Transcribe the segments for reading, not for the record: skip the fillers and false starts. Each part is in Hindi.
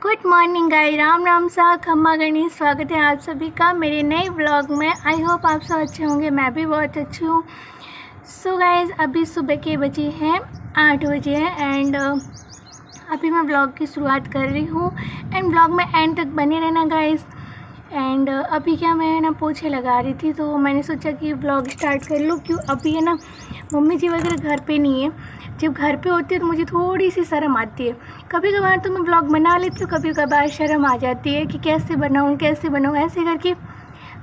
Good morning guys, Ram Ram सा खम्मा गणी। स्वागत है आप सभी का मेरे नए व्लॉग में। आई होप आप सब अच्छे होंगे, मैं भी बहुत अच्छी हूँ। सो गाइस, अभी सुबह के बजे हैं 8 बजे हैं एंड अभी मैं व्लॉग की शुरुआत कर रही हूँ एंड व्लॉग में एंड तक बने रहना गाइस। एंड अभी क्या मैं ना पोछे लगा रही थी तो मैंने सोचा कि व्लॉग स्टार्ट कर लूँ। क्यों अभी है ना मम्मी जी वगैरह घर पे नहीं है। जब घर पे होती है तो मुझे थोड़ी सी शर्म आती है। कभी कभार तो मैं व्लॉग बना लेती हूँ, कभी कभार शर्म आ जाती है कि कैसे बनाऊँ ऐसे करके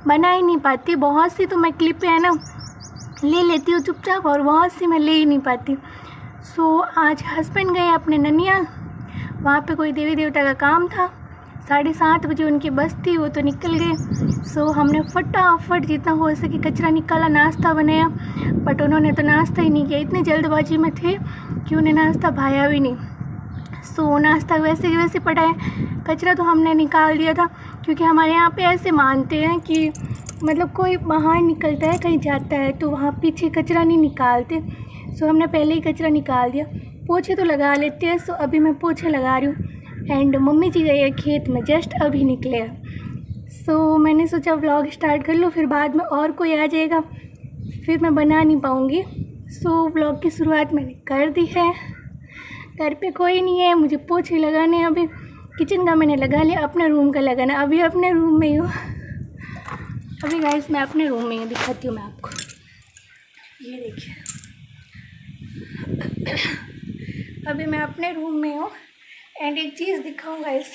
बना ही नहीं पाती। बहुत सी तो मैं क्लिप है ना ले लेती हूँ चुपचाप और बहुत सी मैं ले ही नहीं पाती। सो आज हस्बैंड गए अपने ननियाल, वहाँ पे कोई देवी देवता का काम था। 7:30 बजे उनकी बस थी, वो तो निकल गए। सो हमने फटाफट जितना हो सके कचरा निकाला, नाश्ता बनाया, बट उन्होंने तो नाश्ता ही नहीं किया। इतनी जल्दबाजी में थे कि उन्हें नाश्ता भाया भी नहीं। सो नाश्ता वैसे के वैसे पड़ा है, कचरा तो हमने निकाल दिया था। क्योंकि हमारे यहाँ पे ऐसे मानते हैं कि मतलब कोई बाहर निकलता है कहीं जाता है तो वहाँ पीछे कचरा नहीं निकालते। सो हमने पहले ही कचरा निकाल दिया। पोछे तो लगा लेते हैं। सो अभी मैं पोछे लगा रही हूँ एंड मम्मी जी गई है खेत में, जस्ट अभी निकले हैं। सो मैंने सोचा व्लॉग स्टार्ट कर लूँ, फिर बाद में और कोई आ जाएगा फिर मैं बना नहीं पाऊँगी। सो व्लॉग की शुरुआत मैंने कर दी है। घर पे कोई नहीं है, मुझे पोछे लगाने। अभी किचन का मैंने लगा लिया, अपने रूम का लगाना अभी अपने रूम में ही हूँ। अभी गाइस मैं अपने रूम में ही दिखाती हूँ मैं आपको, ये देखिए। अभी मैं अपने रूम में हूँ एंड एक चीज़ दिखाऊँ गाइस,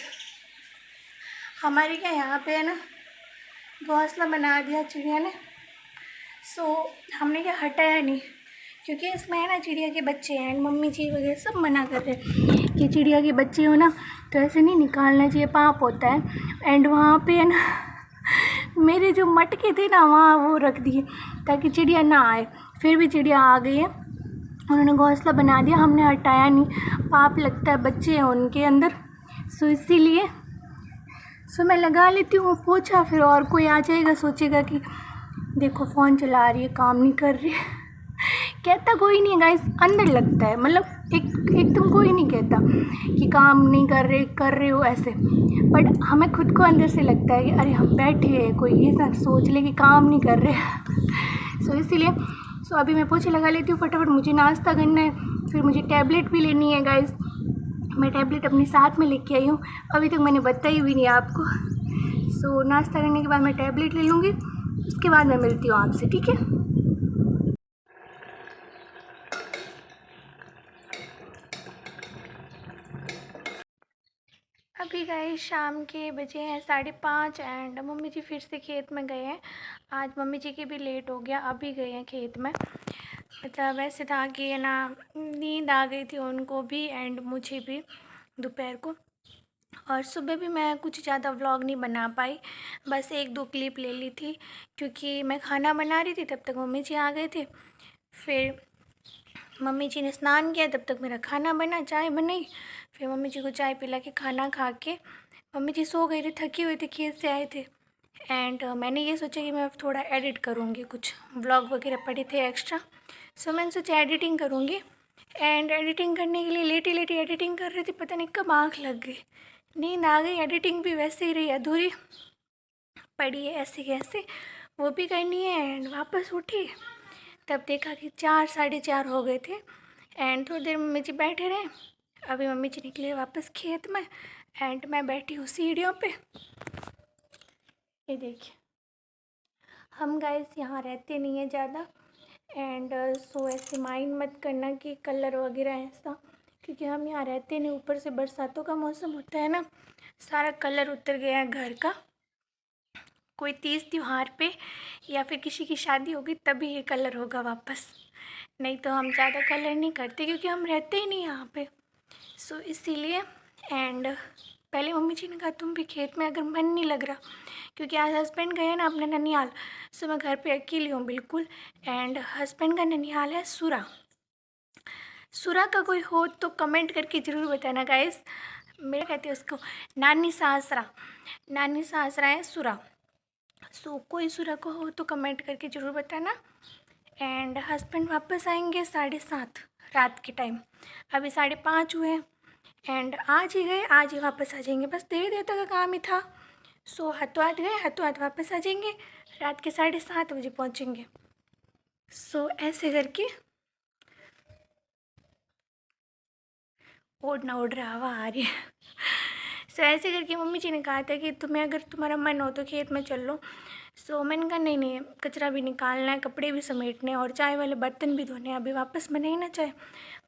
हमारे क्या यहाँ पे है ना घोंसला बना दिया चिड़िया ने। सो हमने क्या हटाया नहीं क्योंकि इसमें है ना चिड़िया के बच्चे हैं एंड मम्मी जी वगैरह सब मना कर रहे हैं कि चिड़िया के बच्चे हो ना तो ऐसे नहीं निकालना चाहिए, पाप होता है। एंड वहाँ पे है ना मेरे जो मटके थे ना वहाँ वो रख दिए ताकि चिड़िया ना आए। फिर भी चिड़िया आ गई है, उन्होंने घोंसला बना दिया, हमने हटाया नहीं, पाप लगता है, बच्चे हैं उनके अंदर। सो इसीलिए मैं लगा लेती हूँ पोछा, फिर और कोई आ जाएगा सोचेगा कि देखो फ़ोन चला रही है, काम नहीं कर रही है। कहता कोई नहीं गाइस, अंदर लगता है, मतलब एकदम कोई नहीं कहता कि काम नहीं कर रहे हो ऐसे, बट हमें खुद को अंदर से लगता है कि अरे हम बैठे हैं, कोई ये ना सोच ले कि काम नहीं कर रहे। सो इसीलिए अभी मैं पोछे लगा लेती हूँ फटाफट, मुझे नाश्ता करना है, फिर मुझे टैबलेट भी लेनी है गाइस। मैं टैबलेट अपने साथ में लेके आई हूँ, अभी तक मैंने बताई भी नहीं आपको। सो नाश्ता करने के बाद मैं टैबलेट ले लूँगी, उसके बाद मैं मिलती हूँ आपसे, ठीक है। अभी गए शाम के बजे हैं 5:30 एंड मम्मी जी फिर से खेत में गए हैं। आज मम्मी जी की भी लेट हो गया, अभी गए हैं खेत में। मतलब वैसे था कि है ना नींद आ गई थी उनको भी एंड मुझे भी दोपहर को, और सुबह भी मैं कुछ ज़्यादा व्लॉग नहीं बना पाई, बस 1-2 क्लिप ले ली थी क्योंकि मैं खाना बना रही थी, तब तक मम्मी जी आ गए थे। फिर मम्मी जी ने स्नान किया, तब तक मेरा खाना बना, चाय बनाई, फिर मम्मी जी को चाय पिला के खाना खा के मम्मी जी सो गए थे, थके हुए थे, खेत से आए थे। एंड मैंने ये सोचा कि मैं थोड़ा एडिट करूँगी, कुछ व्लॉग वगैरह पड़े थे एक्स्ट्रा। सो मैंने सोचा एडिटिंग करूँगी एंड एडिटिंग करने के लिए लेटी लेटी एडिटिंग कर रही थी, पता नहीं कब आँख लग गई, नींद आ गई। एडिटिंग भी वैसे ही रही अधूरी पड़ी है, ऐसे कैसे वो भी करनी है। एंड वापस उठी तब देखा कि 4-4:30 हो गए थे एंड थोड़ी देर मम्मी जी बैठे रहे। अभी मम्मी जी निकले वापस खेत में एंड मैं बैठी हूँ सीढ़ियों पे। ये देखिए, हम गाइस यहाँ रहते नहीं है ज़्यादा एंड सो ऐसे माइंड मत करना कि कलर वगैरह ऐसा, क्योंकि हम यहाँ रहते नहीं। ऊपर से बरसातों का मौसम होता है ना, सारा कलर उतर गया है घर का। कोई तीज त्यौहार पे या फिर किसी की शादी होगी तभी ये कलर होगा वापस, नहीं तो हम ज़्यादा कलर नहीं करते क्योंकि हम रहते ही नहीं यहाँ पे। सो इसीलिए। एंड पहले मम्मी जी ने कहा तुम भी खेत में, अगर मन नहीं लग रहा, क्योंकि आज हस्बैंड गए ना अपने ननिहाल। सो मैं घर पे अकेली हूँ बिल्कुल एंड हस्बैंड का ननिहाल है सुरा का कोई हो तो कमेंट करके ज़रूर बताना गाइस। मेरे कहते हैं उसको नानी सासरा है सुरा। सो कोई सुरा को हो तो कमेंट करके ज़रूर बताना। एंड हस्बैंड वापस आएंगे 7:30 रात के टाइम, अभी 5:30 हुए हैं एंड आज ही गए, आज ही वापस आ जाएंगे, बस देर देर तक का काम ही था। सो हाथों हाथ गए, हाथों हाथ वापस आ जाएंगे, रात के 7:30 बजे पहुँचेंगे। सो ऐसे करके ओढ़ रहा, हवा आ रही है। सो ऐसे करके मम्मी जी ने कहा था कि तुम्हें अगर तुम्हारा मन हो तो खेत में चल लो। सो मैंने कहा नहीं नहीं, कचरा भी निकालना है, कपड़े भी समेटने हैं और चाय वाले बर्तन भी धोने हैं, अभी वापस बनाई ना चाय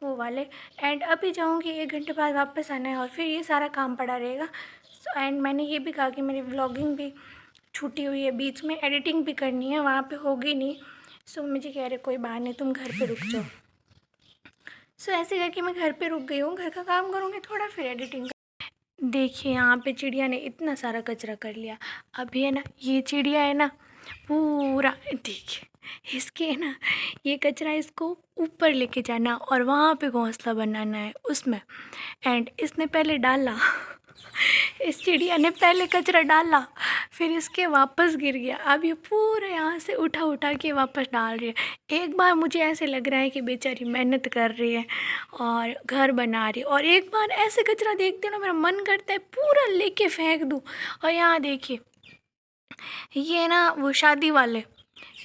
वो वाले। एंड अभी जाऊँगी, 1 घंटे बाद वापस आना है और फिर ये सारा काम पड़ा रहेगा। सो एंड मैंने ये भी कहा कि मेरी व्लॉगिंग भी छूटी हुई है, बीच में एडिटिंग भी करनी है, वहाँ पे होगी नहीं। सो मुझे कह रहे कोई बात नहीं, तुम घर पे रुक जाओ। सो ऐसे करके मैं घर पे रुक गई हूँ, घर का काम करूँगी थोड़ा, फिर एडिटिंग। देखिए यहाँ पे चिड़िया ने इतना सारा कचरा कर लिया। अभी है ना, ये चिड़िया है ना पूरा, देखिए इसके है ना, ये कचरा इसको ऊपर लेके जाना और वहाँ पे घोंसला बनाना है उसमें। एंड इसने पहले डाला इस चिड़िया ने पहले कचरा डाला, फिर इसके वापस गिर गया। अब ये पूरा यहाँ से उठा उठा के वापस डाल रही है। एक बार मुझे ऐसे लग रहा है कि बेचारी मेहनत कर रही है और घर बना रही है, और एक बार ऐसे कचरा देखते ना मेरा मन करता है पूरा लेके फेंक दूँ। और यहाँ देखिए, ये ना वो शादी वाले,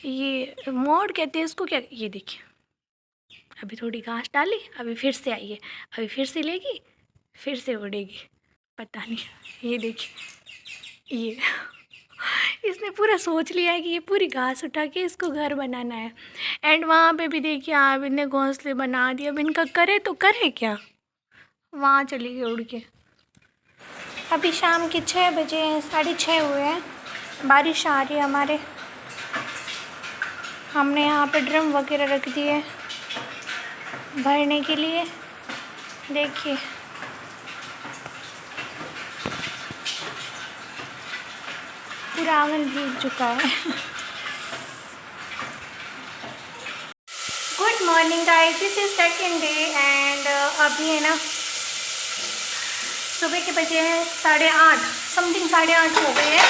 ये मोड़ कहते हैं इसको क्या, ये देखिए अभी थोड़ी घास डाली, अभी फिर से आई है, अभी फिर से लेगी, फिर से उड़ेगी, पता नहीं। ये देखिए, ये इसने पूरा सोच लिया है कि ये पूरी घास उठा के इसको घर बनाना है। एंड वहाँ पे भी देखिए आप, इतने घोंसले बना दिए, अब इनका करे तो करे क्या, वहाँ चली गई उड़ के। अभी शाम के 6 बजे हैं, 6:30 हुए हैं, बारिश आ रही है हमारे। हमने यहाँ पे ड्रम वगैरह रख दिए भरने के लिए। देखिए पूरा आंगन भीग चुका है। Good morning guys, this is second day and अभी है ना सुबह के बजे हैं 8:30 समथिंग, 8:30 हो गए हैं,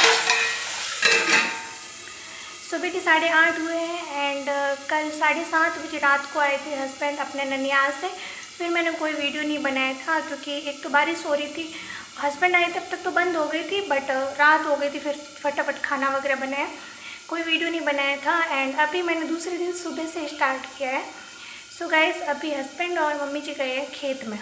सुबह के 8:30 हुए हैं। एंड कल 7:30 बजे रात को आए थे हस्बैंड अपने ननियाल से। फिर मैंने कोई वीडियो नहीं बनाया था क्योंकि एक तो बारिश हो रही थी, हस्बैंड आए तब तक तो बंद हो गई थी, बट रात हो गई थी, फिर फटाफट खाना वगैरह बनाया, कोई वीडियो नहीं बनाया था। एंड अभी मैंने दूसरे दिन सुबह से स्टार्ट किया है। सो गाइस, अभी हस्बैंड और मम्मी जी गए हैं खेत में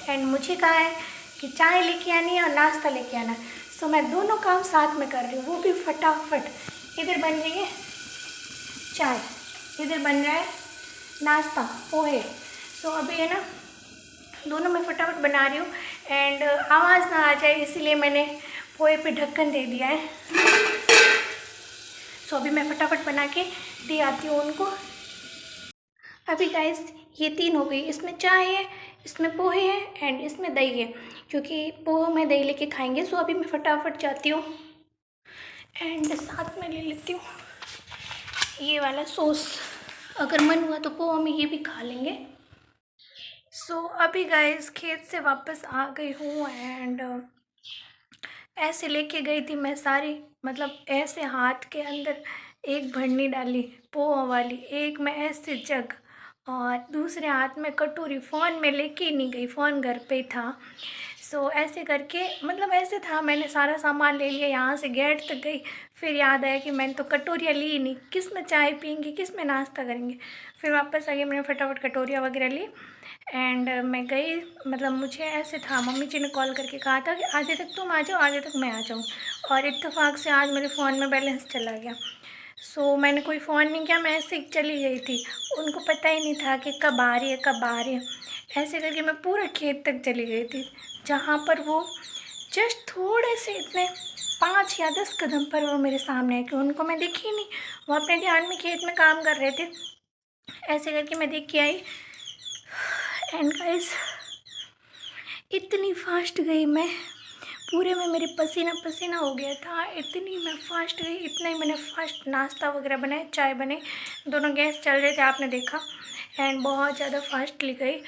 एंड मुझे कहा है कि चाय लेके आनी है और नाश्ता लेके आना है। सो मैं दोनों काम साथ में कर रही हूँ, वो भी फटाफट। इधर बन रही है चाय, इधर बन रहा है नाश्ता पोहे। सो अभी है ना दोनों मैं फटाफट बना रही हूँ एंड आवाज़ ना आ जाए इसीलिए मैंने पोहे पे ढक्कन दे दिया है। सो अभी मैं फटाफट बना के दे आती हूँ उनको। अभी गाइस ये 3 हो गई, इसमें चाय है, इसमें पोहे हैं एंड इसमें दही है, क्योंकि पोहे में दही लेके खाएंगे। सो अभी मैं फटाफट जाती हूँ एंड साथ में ले लेती हूँ ये वाला सॉस, अगर मन हुआ तो पोहा में ये भी खा लेंगे। सो अभी गाइस खेत से वापस आ गई हूँ एंड ऐसे लेके गई थी मैं सारी, मतलब ऐसे हाथ के अंदर एक भरनी डाली पोहा वाली, एक में ऐसे जग और दूसरे हाथ में कटोरी। फ़ोन में लेके नहीं गई, फ़ोन घर पे ही था। सो ऐसे करके, मतलब ऐसे था, मैंने सारा सामान ले लिया, यहाँ से गेट तक गई, फिर याद आया कि मैंने तो कटोरियाँ ली नहीं, किस में चाय पियेंगे, किस में नाश्ता करेंगे। फिर वापस आ गई, मैंने फटाफट कटोरियाँ वगैरह ली एंड मैं गई। मतलब मुझे ऐसे था, मम्मी जी ने कॉल करके कहा था कि आधे तक तुम आ जाओ, आधे तक मैं आ जाऊँ, और इत्तेफाक से आज मेरे फ़ोन में बैलेंस चला गया। सो मैंने कोई फ़ोन नहीं किया, मैं ऐसे ही चली गई थी, उनको पता ही नहीं था कि कब आ रही है कब आ रही है। ऐसे करके मैं पूरा खेत तक चली गई थी, जहाँ पर वो जस्ट थोड़े से इतने 5 या 10 कदम पर वो मेरे सामने है कि उनको मैं दिखी नहीं, वो अपने ध्यान में खेत में काम कर रहे थे। ऐसे करके मैं देख के आई एंड गाइस इतनी फास्ट गई मैं, पूरे में मेरे पसीना पसीना हो गया था, इतनी मैं फास्ट गई। इतना ही मैंने फास्ट नाश्ता वगैरह बनाया, चाय बनाई, दोनों गैस चल रहे थे आपने देखा, एंड बहुत ज़्यादा फास्टली गई।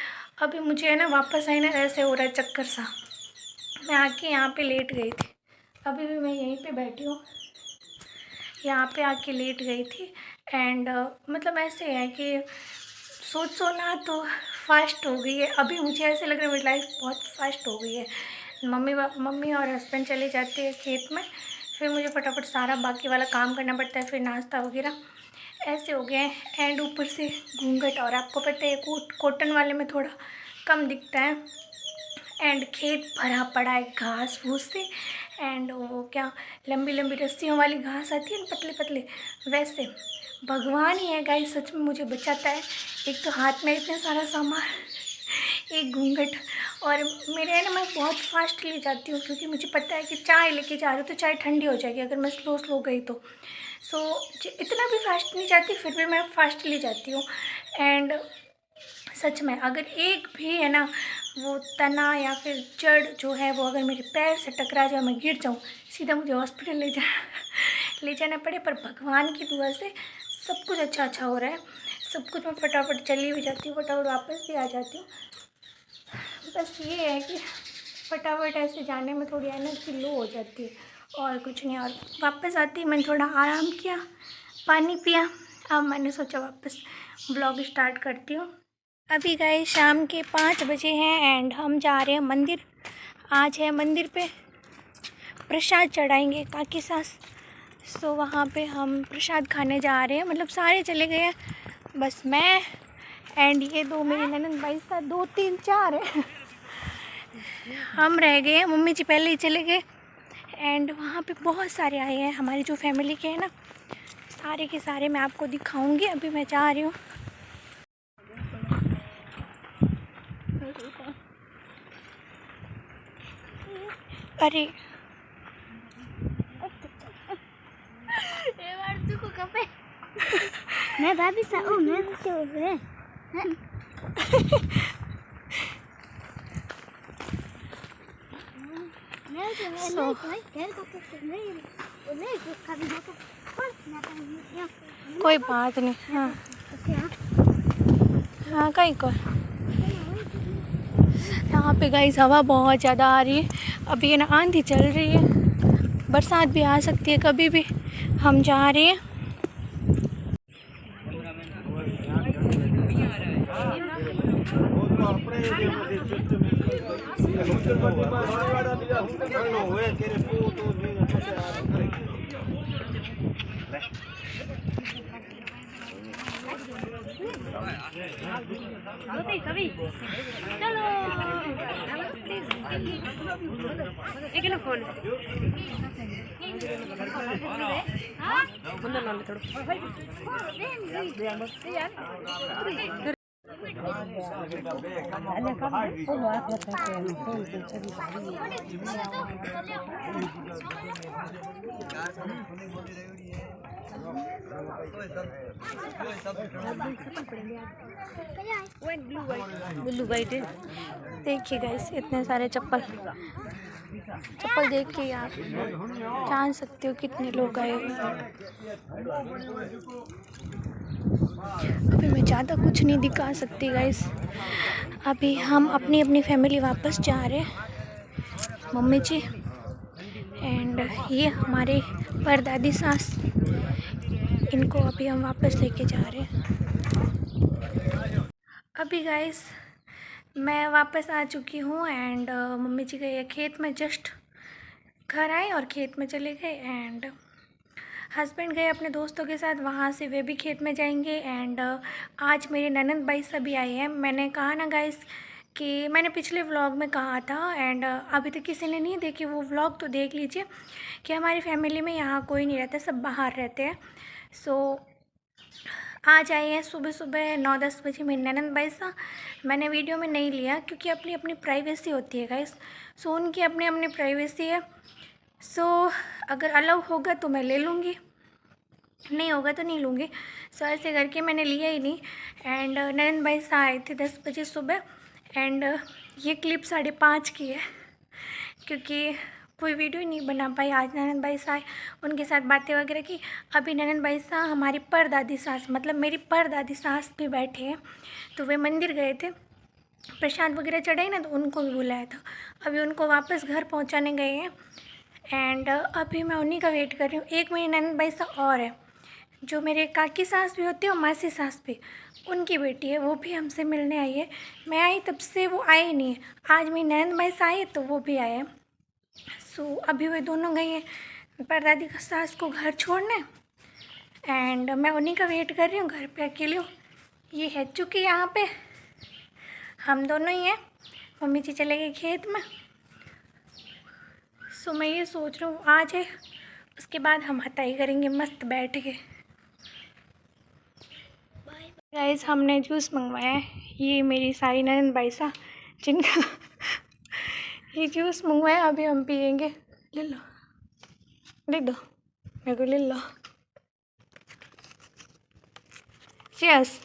अभी मुझे है ना वापस आई ना ऐसे हो रहा है चक्कर सा, मैं आके यहाँ पे लेट गई थी, अभी भी मैं यहीं पे बैठी हूँ, यहाँ पे आके लेट गई थी। एंड मतलब ऐसे है कि सोचो ना तो फास्ट हो गई है। अभी मुझे ऐसे लग रहा है मेरी लाइफ बहुत फास्ट हो गई है। मम्मी और हस्बैंड चले जाते हैं खेत में, फिर मुझे फटाफट सारा बाकी वाला काम करना पड़ता है, फिर नाश्ता वगैरह ऐसे हो गया है। एंड ऊपर से घूंघट, और आपको पता है कॉटन वाले में थोड़ा कम दिखता है। एंड खेत भरा पड़ा है घास फूस से। एंड वो क्या लंबी लंबी रस्सियों वाली घास आती है ना, पतले पतले, वैसे भगवान ही है गाइस, सच में मुझे बचाता है। एक तो हाथ में इतना सारा सामान, एक घूंघट, और मेरे है ना, मैं बहुत फास्ट ले जाती हूँ क्योंकि मुझे पता है कि चाय लेके जा रही हूँ तो चाय ठंडी हो जाएगी अगर मैं स्लो गई तो। सो इतना भी फास्ट नहीं जाती, फिर भी मैं फास्ट ले जाती हूँ। एंड सच में अगर एक भी है ना वो तना या फिर जड़ जो है वो अगर मेरे पैर से टकरा जाए, मैं गिर जाऊँ, सीधा मुझे हॉस्पिटल ले जाना पड़े। पर भगवान की दुआ से सब कुछ अच्छा हो रहा है। सब कुछ मैं फटाफट चली भी जाती हूँ, फटाफट वापस भी आ जाती हूँ। बस ये है कि फटाफट ऐसे जाने में थोड़ी एनर्जी लो हो जाती है, और कुछ नहीं। और वापस आती मैंने थोड़ा आराम किया, पानी पिया, अब मैंने सोचा वापस ब्लॉग स्टार्ट करती हूँ। अभी गए शाम के 5 बजे हैं एंड हम जा रहे हैं मंदिर। आज है मंदिर पे प्रसाद चढ़ाएंगे काकी सास। सो वहाँ पे हम प्रसाद खाने जा रहे हैं, मतलब सारे चले गए हैं, बस मैं एंड ये 2 मेरी ननद भाई साथ 2 3 4 है। हम रह गए हैं, मम्मी जी पहले ही चले गए। एंड वहाँ पे बहुत सारे आए हैं हमारी जो फैमिली के हैं ना, सारे के सारे मैं आपको दिखाऊंगी। अभी मैं जा रही हूँ। अरे मैं भाभी सा ओ मैं से हो रहे कोई बात नहीं। हाँ हाँ कहीं को यहाँ पे गाइस हवा बहुत ज़्यादा आ रही है। अभी ये ना आंधी चल रही है, बरसात भी आ सकती है कभी भी। हम जा रहे हैं। चलो फोन ब्लू वाइट है। देखिए गाइस इतने सारे चप्पल देख के आप जान सकते हो कितने लोग आए हुए हैं। अभी मैं ज़्यादा कुछ नहीं दिखा सकती गाइस। अभी हम अपनी फैमिली वापस जा रहे हैं, मम्मी जी एंड ये हमारे परदादी सास, इनको अभी हम वापस लेके जा रहे हैं। अभी गाइस मैं वापस आ चुकी हूँ एंड मम्मी जी गए खेत में, जस्ट घर आए और खेत में चले गए। एंड हस्बैंड गए अपने दोस्तों के साथ, वहाँ से वे भी खेत में जाएंगे। एंड आज मेरे ननद भाई सभी आए हैं। मैंने कहा ना गाइस कि मैंने पिछले व्लॉग में कहा था, एंड अभी तक किसी ने नहीं देखे वो व्लॉग तो देख लीजिए, कि हमारी फैमिली में यहाँ कोई नहीं रहता, सब बाहर रहते हैं। सो आज आए हैं सुबह 9-10 बजे मेरे ननद भाई साहब। मैंने वीडियो में नहीं लिया क्योंकि अपनी अपनी प्राइवेसी होती है गाइस। सो उनकी अपनी अपनी प्राइवेसी है। सो अगर अलाउ होगा तो मैं ले लूँगी, नहीं होगा तो नहीं लूँगी। सो ऐसे करके मैंने लिया ही नहीं। एंड ननद भाई साहब आए थे 10 बजे सुबह। एंड ये क्लिप 5:30 की है क्योंकि कोई वीडियो ही नहीं बना पाई। आज ननद भाई साहब उनके साथ बातें वगैरह की। अभी ननद भाई साहब हमारी परदादी सास, मतलब मेरी परदादी सास भी बैठे हैं, तो वे मंदिर गए थे, प्रसाद वगैरह चढ़ाई ना, तो उनको भी बुलाया था। अभी उनको वापस घर पहुंचाने गए हैं। एंड अभी मैं उन्हीं का वेट कर रही हूँ। एक मेरी ननद भाई साहब और है, जो मेरे काकी सास भी होती है और मासी सास भी, उनकी बेटी है, वो भी हमसे मिलने आई है। मैं आई तब से वो आए ही नहीं है। आज मेरी ननद भाई आई तो वो भी आए हैं। सो अभी वे दोनों गई हैं परदादी का सास को घर छोड़ने, एंड मैं उन्हीं का वेट कर रही हूँ। घर पे अकेली हूँ। ये है चुकी यहाँ पे, हम दोनों ही हैं। मम्मी जी चले गए खेत में। सो मैं ये सोच रही हूँ आ जाए, उसके बाद हम हताई करेंगे मस्त बैठ के। गाइस हमने जूस मंगवाया है। ये मेरी सारी ननद भाईसा जिनका ये जूस मंगवाया, अभी हम पियेंगे। ले लो, ले दो मेरे को, ले लो। चीयर्स।